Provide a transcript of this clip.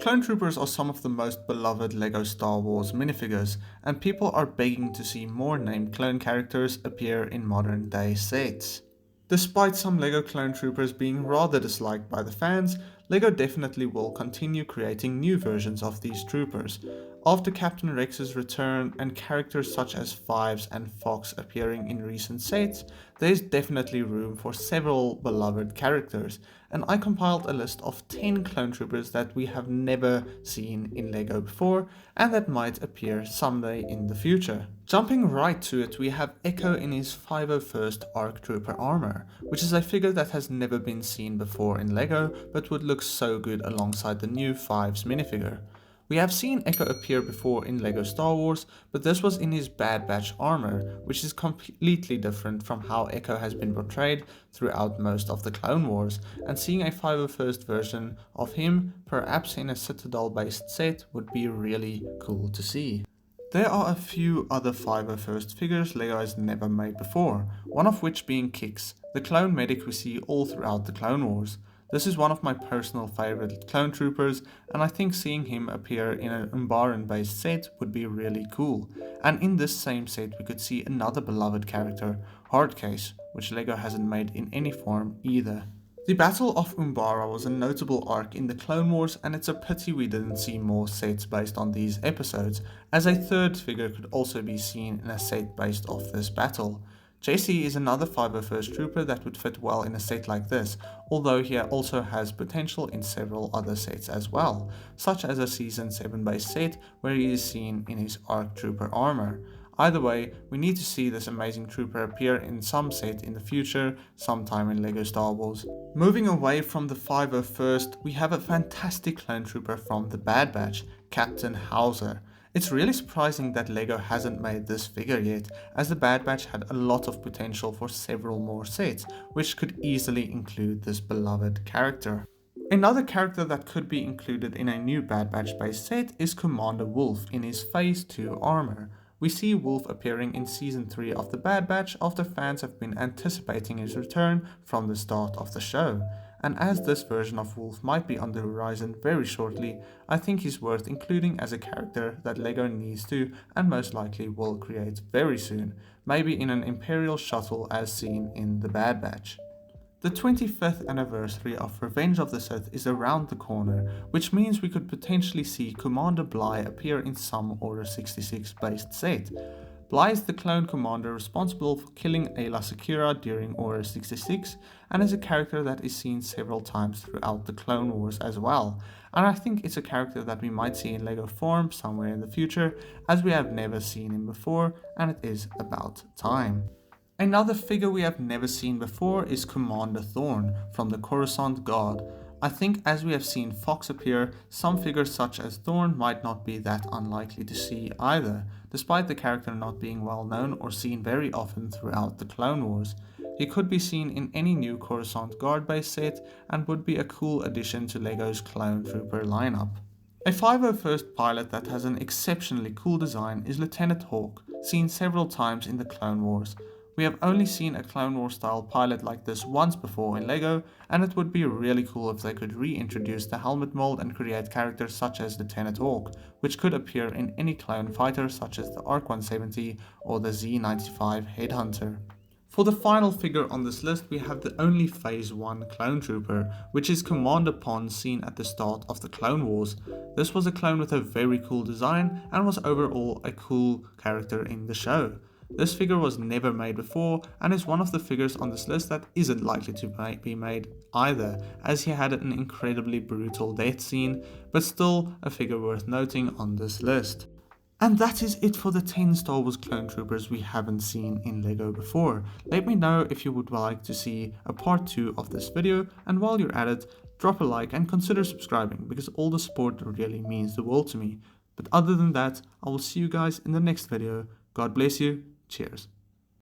Clone Troopers are some of the most beloved LEGO Star Wars minifigures, and people are begging to see more named clone characters appear in modern day sets. Despite some LEGO Clone Troopers being rather disliked by the fans, LEGO definitely will continue creating new versions of these troopers. After Captain Rex's return and characters such as Fives and Fox appearing in recent sets, there is definitely room for several beloved characters, and I compiled a list of 10 clone troopers that we have never seen in LEGO before and that might appear someday in the future. Jumping right to it, we have Ekko in his 501st ARC Trooper armor, which is a figure that has never been seen before in LEGO but would look so good alongside the new Fives minifigure. We have seen Ekko appear before in LEGO Star Wars, but this was in his Bad Batch armor, which is completely different from how Ekko has been portrayed throughout most of the Clone Wars, and seeing a 501st version of him, perhaps in a Citadel based set, would be really cool to see. There are a few other 501st figures LEGO has never made before, one of which being Kix, the clone medic we see all throughout the Clone Wars. This is one of my personal favorite clone troopers, and I think seeing him appear in an Umbaran based set would be really cool. And in this same set we could see another beloved character, Hardcase, which LEGO hasn't made in any form either. The Battle of Umbara was a notable arc in the Clone Wars, and it's a pity we didn't see more sets based on these episodes, as a third figure could also be seen in a set based off this battle. JC is another 501st trooper that would fit well in a set like this, although he also has potential in several other sets as well, such as a Season 7 based set where he is seen in his ARC Trooper armor. Either way, we need to see this amazing trooper appear in some set in the future, sometime in LEGO Star Wars. Moving away from the 501st, we have a fantastic clone trooper from the Bad Batch, Captain Hauser. It's really surprising that LEGO hasn't made this figure yet, as the Bad Batch had a lot of potential for several more sets, which could easily include this beloved character. Another character that could be included in a new Bad Batch based set is Commander Wolf in his Phase 2 armor. We see Wolf appearing in Season 3 of the Bad Batch after fans have been anticipating his return from the start of the show. And as this version of Wolf might be on the horizon very shortly, I think he's worth including as a character that LEGO needs to and most likely will create very soon, maybe in an Imperial shuttle as seen in the Bad Batch. The 25th anniversary of Revenge of the Sith is around the corner, which means we could potentially see Commander Bly appear in some Order 66 based set. Bly is the clone commander responsible for killing Ayla Secura during Order 66 and is a character that is seen several times throughout the Clone Wars as well, and I think it's a character that we might see in LEGO form somewhere in the future, as we have never seen him before and it is about time. Another figure we have never seen before is Kanda Thorn from the Coruscant Guard. I think as we have seen Fox appear, some figures such as Thorn might not be that unlikely to see either, despite the character not being well known or seen very often throughout the Clone Wars. He could be seen in any new Coruscant Guard base set and would be a cool addition to LEGO's Clone Trooper lineup. A 501st pilot that has an exceptionally cool design is Lieutenant Hawk, seen several times in the Clone Wars. We have only seen a Clone Wars style pilot like this once before in LEGO, and it would be really cool if they could reintroduce the helmet mold and create characters such as Lieutenant Hawk, which could appear in any clone fighter such as the ARC 170 or the Z95 Headhunter. For the final figure on this list, we have the only Phase 1 clone trooper, which is Commander Pond, seen at the start of the Clone Wars. This was a clone with a very cool design and was overall a cool character in the show. This figure was never made before and is one of the figures on this list that isn't likely to be made either, as he had an incredibly brutal death scene, but still a figure worth noting on this list. And that is it for the 10 Star Wars clone troopers we haven't seen in LEGO before. Let me know if you would like to see a part 2 of this video, and while you're at it, drop a like and consider subscribing, because all the support really means the world to me. But other than that, I will see you guys in the next video. God bless you. Cheers.